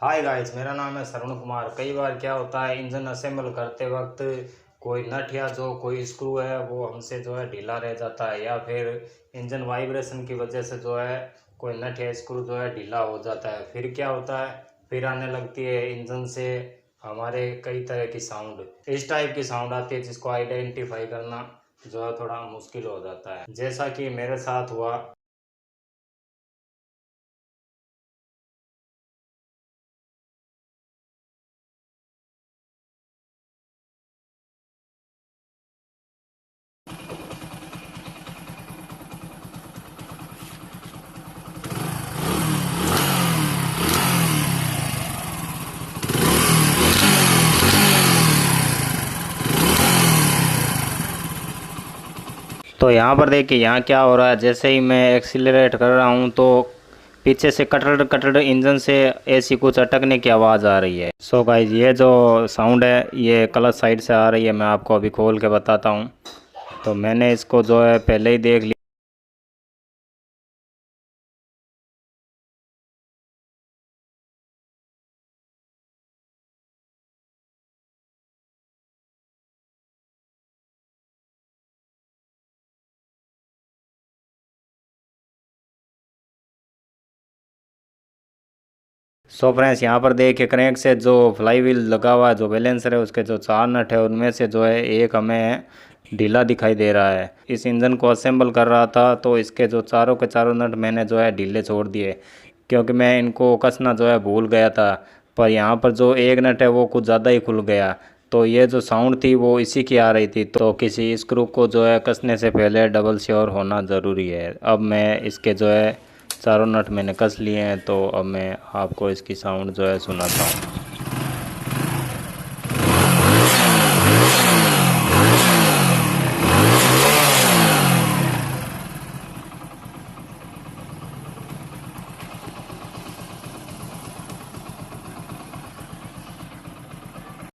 Hi guys, मेरा नाम है श्रवण कुमार। कई बार क्या होता है, इंजन असेंबल करते वक्त कोई नट या जो कोई स्क्रू है वो हमसे जो है ढीला रह जाता है, या फिर इंजन वाइब्रेशन की वजह से जो है कोई नट या स्क्रू जो है ढीला हो जाता है। फिर क्या होता है, फिर आने लगती है इंजन से हमारे कई तरह की साउंड। इस टाइप की साउंड आती है जिसको आइडेंटिफाई करना जो है थोड़ा मुश्किल हो जाता है, जैसा कि मेरे साथ हुआ। तो यहाँ पर देखिए यहाँ क्या हो रहा है, जैसे ही मैं एक्सीलरेट कर रहा हूँ तो पीछे से कटड़ कटड़ इंजन से ऐसी कुछ अटकने की आवाज़ आ रही है। सो गाइज, ये जो साउंड है ये क्लच साइड से आ रही है। मैं आपको अभी खोल के बताता हूँ। तो मैंने इसको जो है पहले ही देख लिया। सो फ्रेंड्स, यहाँ पर देखिए क्रैंक से जो फ्लाई व्हील लगा हुआ है, जो बैलेंसर है, उसके जो चार नट है उनमें से जो है एक हमें ढीला दिखाई दे रहा है। इस इंजन को असेंबल कर रहा था तो इसके जो चारों के चारों नट मैंने जो है ढीले छोड़ दिए, क्योंकि मैं इनको कसना जो है भूल गया था। पर यहाँ पर जो एक नट है वो कुछ ज़्यादा ही खुल गया। तो ये जो साउंड थी वो इसी की आ रही थी। तो किसी स्क्रू को जो है कसने से पहले डबल श्योर होना ज़रूरी है। अब मैं इसके जो है चारों नट मैंने कस लिए हैं, तो अब मैं आपको इसकी साउंड जो है सुनाता हूँ।